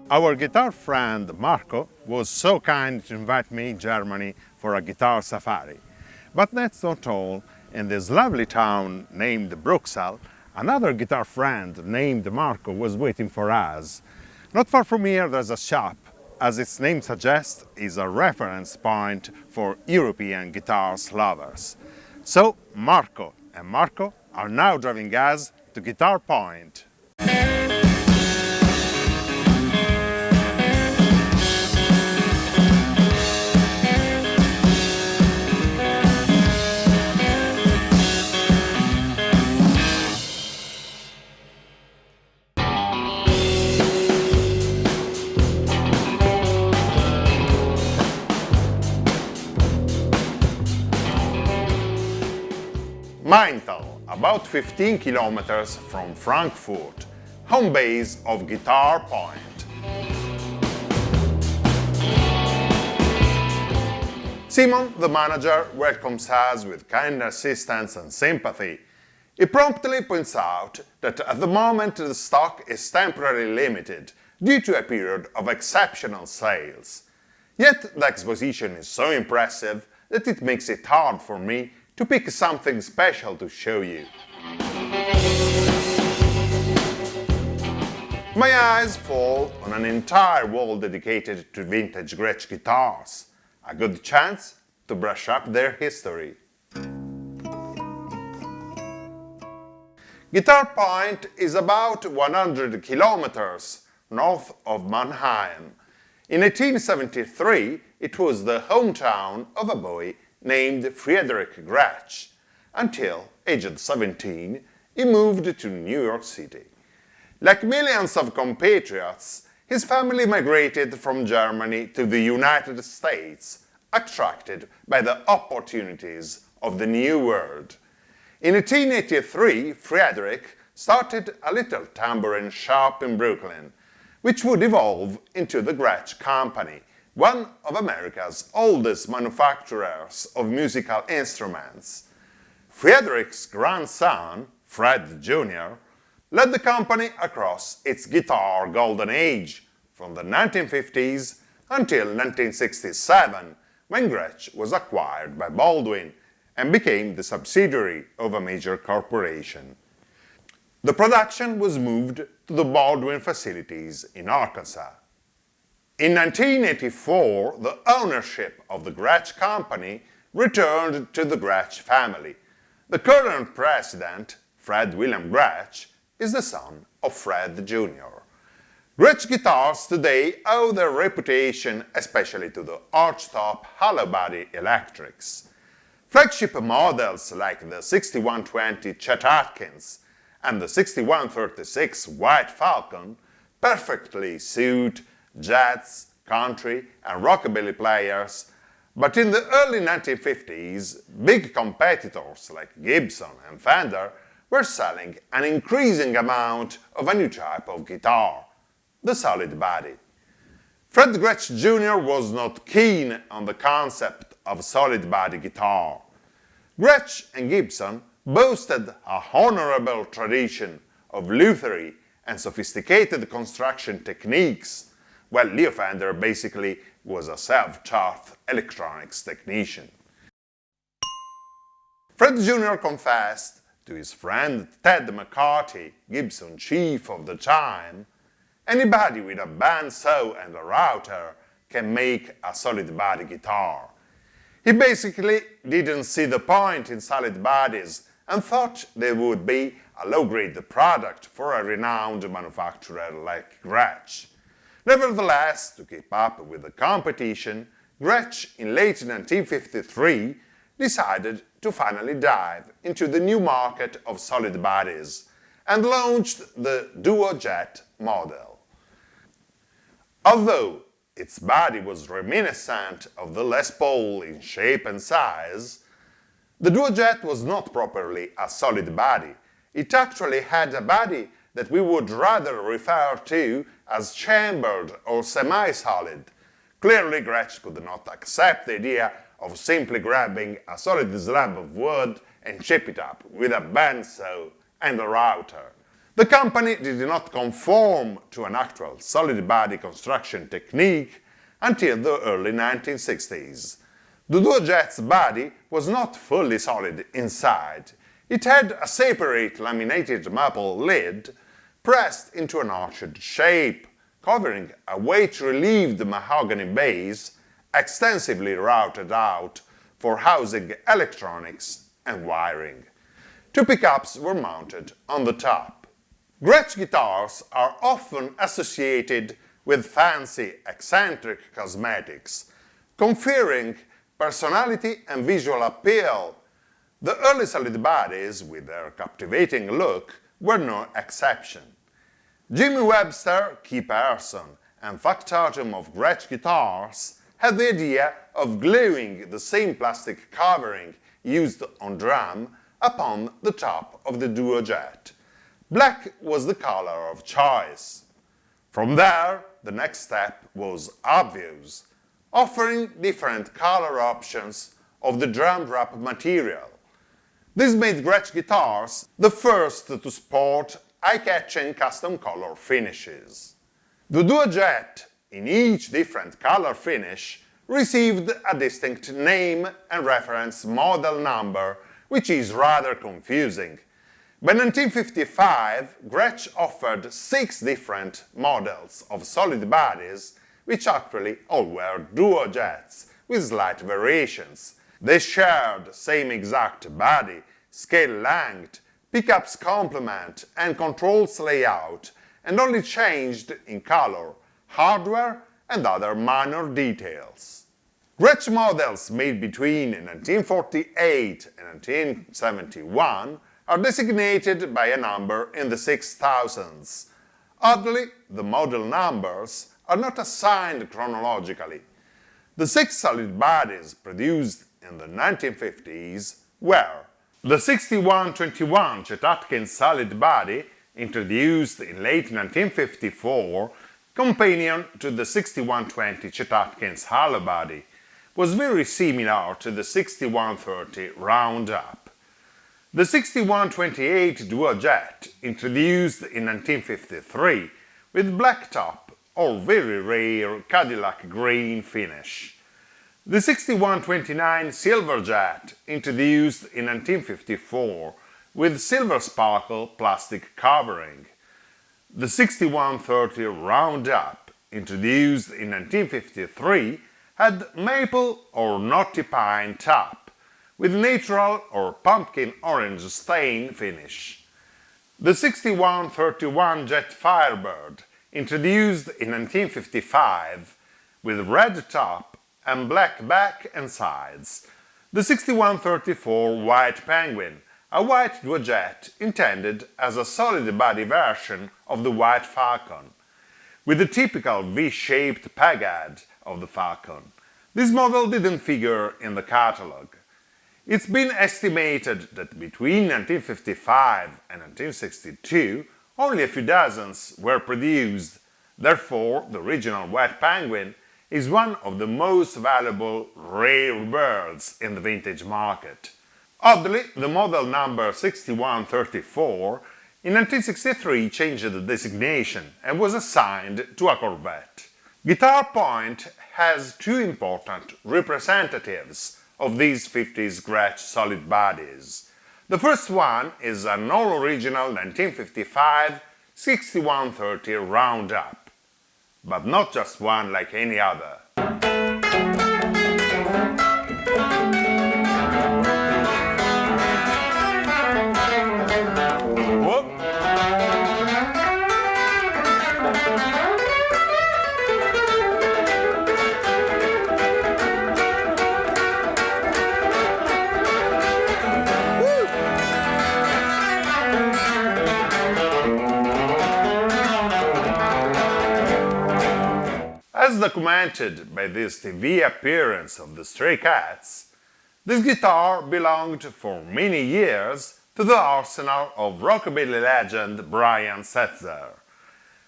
Our guitar friend Marco was so kind to invite me in Germany for a guitar safari. But that's not all. In this lovely town named Bruxelles, another guitar friend named Marco was waiting for us. Not far from here there's a shop. As its name suggests, is a reference point for European guitars lovers. So Marco and Marco are now driving us to Guitarpoint. Maintal, about 15 kilometers from Frankfurt, home base of Guitarpoint. Simon, the manager, welcomes us with kind assistance and sympathy. He promptly points out that at the moment the stock is temporarily limited due to a period of exceptional sales. Yet the exposition is so impressive that it makes it hard for me to pick something special to show you. My eyes fall on an entire wall dedicated to vintage Gretsch guitars, a good chance to brush up their history. Guitarpoint is about 100 kilometers north of Mannheim. In 1873, it was the hometown of a boy named Friedrich Gretsch. Until aged 17, he moved to New York City. Like millions of compatriots, his family migrated from Germany to the United States, attracted by the opportunities of the New World. In 1883, Friedrich started a little tambourine shop in Brooklyn, which would evolve into the Gretsch Company, one of America's oldest manufacturers of musical instruments. Friedrich's grandson, Fred Jr., led the company across its guitar golden age, from the 1950s until 1967, when Gretsch was acquired by Baldwin and became the subsidiary of a major corporation. The production was moved to the Baldwin facilities in Arkansas. In 1984, the ownership of the Gretsch Company returned to the Gretsch family. The current president, Fred William Gretsch, is the son of Fred Jr. Gretsch guitars today owe their reputation especially to the archtop hollow body electrics. Flagship models like the 6120 Chet Atkins and the 6136 White Falcon perfectly suit jazz, country, and rockabilly players, but in the early 1950s, big competitors like Gibson and Fender were selling an increasing amount of a new type of guitar, the solid body. Fred Gretsch Jr. was not keen on the concept of solid body guitar. Gretsch and Gibson boasted a honorable tradition of lutherie and sophisticated construction techniques, while Leo Fender basically was a self-taught electronics technician. Fred Jr. confessed to his friend Ted McCarthy, Gibson chief of the time, anybody with a bandsaw and a router can make a solid body guitar. He basically didn't see the point in solid bodies and thought they would be a low-grade product for a renowned manufacturer like Gretsch. Nevertheless, to keep up with the competition, Gretsch in late 1953 decided to finally dive into the new market of solid bodies and launched the Duo-Jet model. Although its body was reminiscent of the Les Paul in shape and size, the Duo-Jet was not properly a solid body. It actually had a body that we would rather refer to as chambered or semi-solid. Clearly, Gretsch could not accept the idea of simply grabbing a solid slab of wood and chip it up with a bandsaw and a router. The company did not conform to an actual solid body construction technique until the early 1960s. The Duojet's body was not fully solid inside. It had a separate laminated maple lid pressed into an arched shape, covering a weight-relieved mahogany base extensively routed out for housing electronics and wiring. Two pickups were mounted on the top. Gretsch guitars are often associated with fancy, eccentric cosmetics, conferring personality and visual appeal. The early solid bodies, with their captivating look, were no exception. Jimmy Webster, key person and factotum of Gretsch guitars, had the idea of gluing the same plastic covering used on drum upon the top of the Duojet. Black was the color of choice. From there, the next step was obvious, offering different color options of the drum wrap material. This made Gretsch guitars the first to sport eye-catching custom color finishes. The Duojet, in each different color finish, received a distinct name and reference model number, which is rather confusing. By 1955, Gretsch offered 6 different models of solid bodies, which actually all were Duojets, with slight variations. They shared the same exact body, scale length, pickups complement and controls layout, and only changed in color, hardware and other minor details. Gretsch models made between 1948 and 1971 are designated by a number in the 6000s. Oddly, the model numbers are not assigned chronologically. The 6 solid bodies produced in the 1950s were the 6121 Chet Atkins solid body, introduced in late 1954, companion to the 6120 Chet Atkins hollow body, was very similar to the 6130 round-up. The 6128 Duojet, introduced in 1953, with black top or very rare Cadillac green finish. The 6129 Silverjet, introduced in 1954, with silver sparkle plastic covering. The 6130 Roundup, introduced in 1953, had maple or knotty pine top, with natural or pumpkin orange stain finish. The 6131 Jet Firebird, introduced in 1955, with red top and black back and sides. The 6134 White Penguin, a white Duojet intended as a solid body version of the White Falcon, with the typical V-shaped peghead of the Falcon. This model didn't figure in the catalogue. It's been estimated that between 1955 and 1962 only a few dozens were produced. Therefore, the original White Penguin is one of the most valuable rare birds in the vintage market. Oddly, the model number 6134 in 1963 changed the designation and was assigned to a Corvette. Guitarpoint has 2 important representatives of these 50s Gretsch solid bodies. The first one is an all-original 1955 6130 Roundup, but not just one like any other. As documented by this TV appearance of the Stray Cats, this guitar belonged for many years to the arsenal of rockabilly legend Brian Setzer.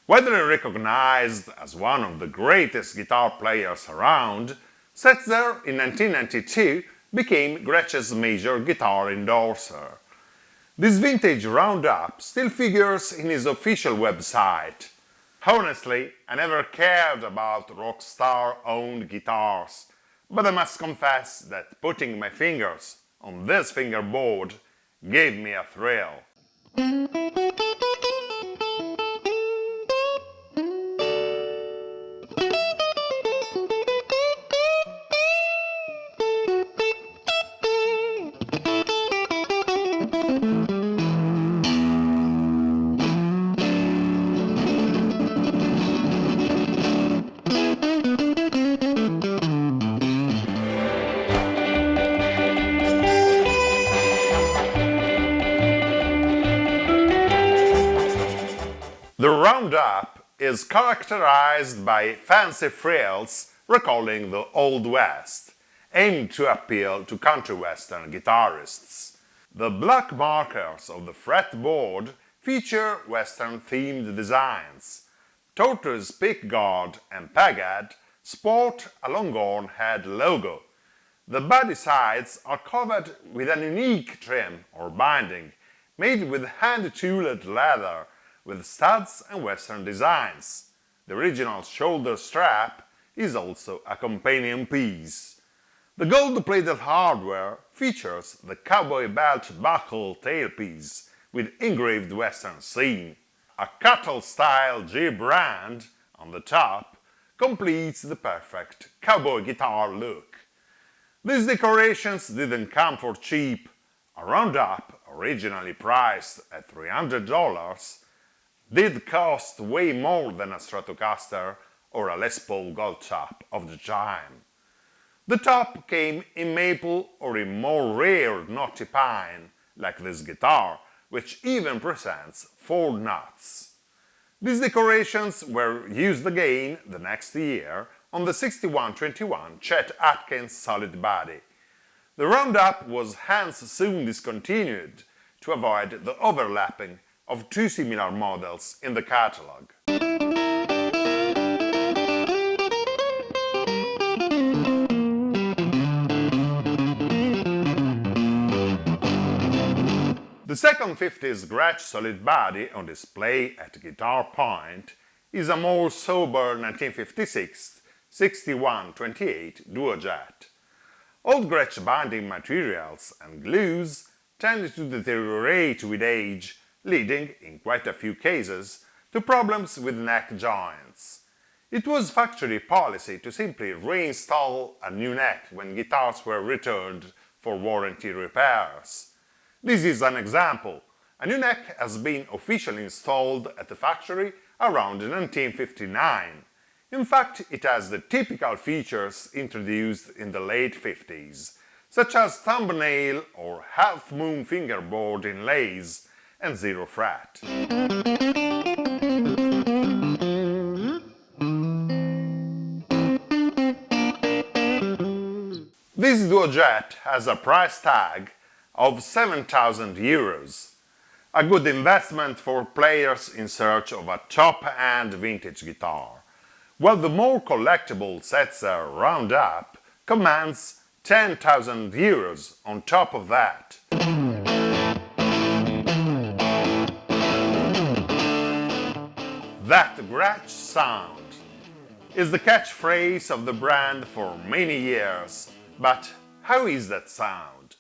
Widely recognized as one of the greatest guitar players around, Setzer in 1992 became Gretsch's major guitar endorser. This vintage roundup still figures in his official website. Honestly, I never cared about Rockstar-owned guitars, but I must confess that putting my fingers on this fingerboard gave me a thrill. The roundup is characterized by fancy frills recalling the Old West, aimed to appeal to country western guitarists. The black markers of the fretboard feature western-themed designs. Tortoise pickguard and peghead sport a longhorn head logo. The body sides are covered with a unique trim or binding made with hand-tooled leather with studs and western designs. The original shoulder strap is also a companion piece. The gold-plated hardware features the cowboy belt buckle tailpiece with engraved western scene. A cuttle-style G brand on the top completes the perfect cowboy guitar look. These decorations didn't come for cheap. A roundup, originally priced at $300, did cost way more than a Stratocaster or a Les Paul Gold Top of the time. The top came in maple or in more rare knotty pine, like this guitar, which even presents 4 nuts. These decorations were used again the next year on the 6121 Chet Atkins solid body. The roundup was hence soon discontinued to avoid the overlapping of 2 similar models in the catalog. The second 50s Gretsch solid body on display at Guitarpoint is a more sober 1956 6128 Duojet. Old Gretsch binding materials and glues tend to deteriorate with age, leading, in quite a few cases, to problems with neck joints. It was factory policy to simply reinstall a new neck when guitars were returned for warranty repairs. This is an example. A new neck has been officially installed at the factory around 1959. In fact, it has the typical features introduced in the late 50s, such as thumbnail or half-moon fingerboard inlays and 0 fret. This Duojet has a price tag of 7,000 euros, a good investment for players in search of a top-end vintage guitar, while the more collectible Setzer Roundup commands 10,000 euros on top of that. That Gretsch sound is the catchphrase of the brand for many years, but how is that sound?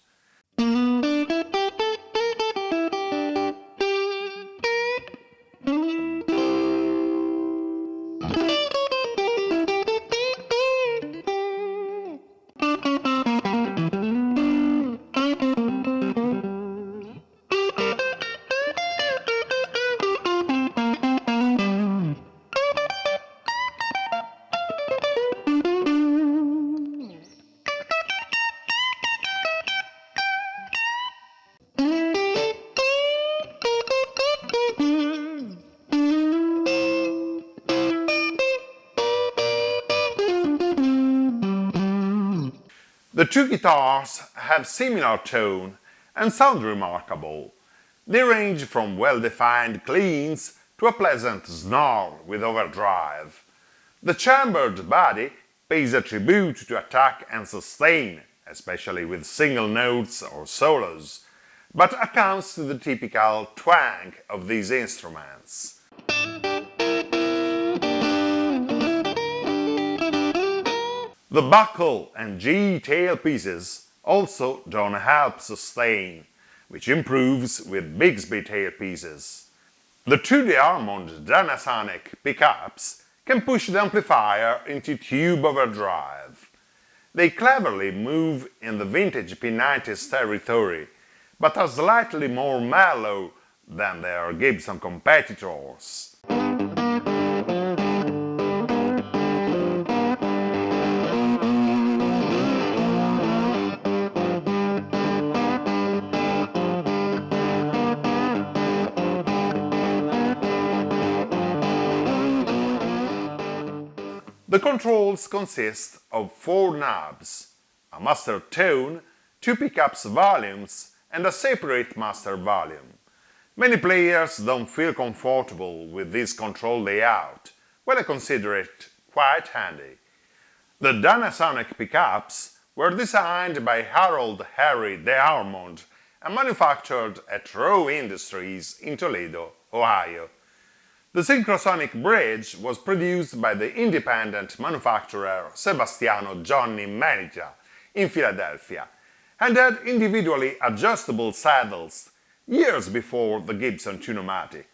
The two guitars have similar tone and sound remarkable. They range from well-defined cleans to a pleasant snarl with overdrive. The chambered body pays a tribute to attack and sustain, especially with single notes or solos, but accounts to the typical twang of these instruments. The buckle and G tailpieces also don't help sustain, which improves with Bigsby tailpieces. The 2D Hammond Dynasonic pickups can push the amplifier into tube overdrive. They cleverly move in the vintage P90s territory, but are slightly more mellow than their Gibson competitors. The controls consist of 4 knobs, a master tone, 2 pickups volumes, and a separate master volume. Many players don't feel comfortable with this control layout, but I consider it quite handy. The Dynasonic pickups were designed by Harold Harry de Hammond and manufactured at Rowe Industries in Toledo, Ohio. The Synchrosonic bridge was produced by the independent manufacturer Sebastiano Johnny Manita in Philadelphia and had individually adjustable saddles years before the Gibson Tune-O-Matic.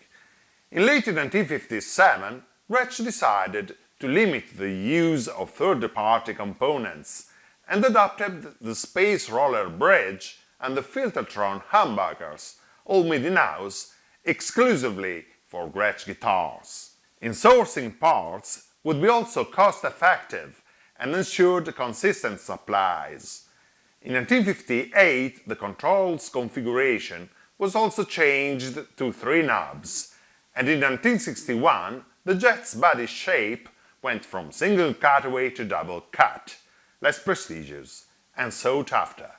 In late 1957, Gretsch decided to limit the use of third-party components and adopted the Space Roller bridge and the Filtertron humbuckers, all made in-house, exclusively for Gretsch guitars. Insourcing parts would be also cost-effective and ensured consistent supplies. In 1958, the controls configuration was also changed to 3 knobs, and in 1961, the jet's body shape went from single cutaway to double cut, less prestigious and sought after.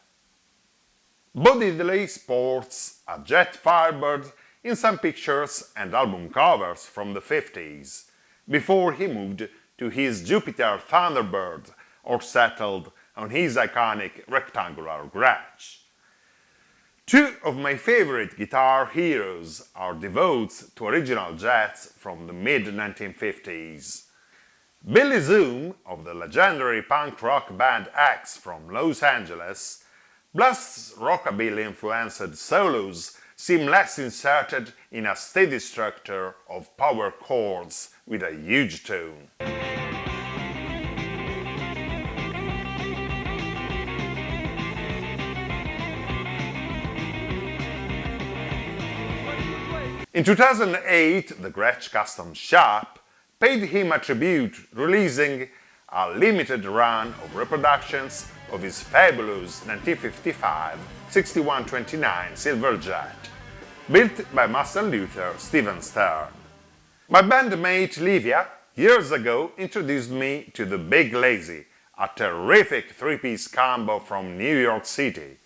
Bo Diddley sports a jet Firebird in some pictures and album covers from the 50s, before he moved to his Jupiter Thunderbird or settled on his iconic rectangular Gretsch. 2 of my favorite guitar heroes are devotes to original jets from the mid-1950s. Billy Zoom of the legendary punk rock band X from Los Angeles blasts rockabilly-influenced solos seamlessly inserted in a steady structure of power chords with a huge tone. In 2008, the Gretsch Custom Shop paid him a tribute, releasing a limited run of reproductions of his fabulous 1955 6129 Silver Jet, built by Master Luther Steven Stern. My bandmate Livia years ago introduced me to the Big Lazy, a terrific 3-piece combo from New York City.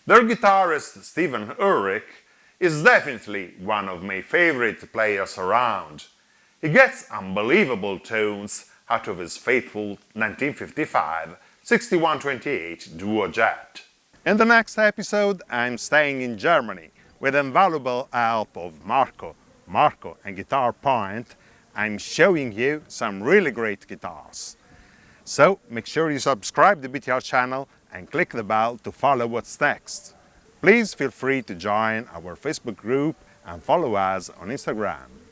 Their guitarist Stephen Ulrich is definitely one of my favorite players around. He gets unbelievable tones out of his faithful 1955 6128 Duo Jet. In the next episode, I'm staying in Germany with the invaluable help of Marco and Guitarpoint. I'm showing you some really great guitars. So make sure you subscribe to the BTR channel and click the bell to follow what's next. Please feel free to join our Facebook group and follow us on Instagram.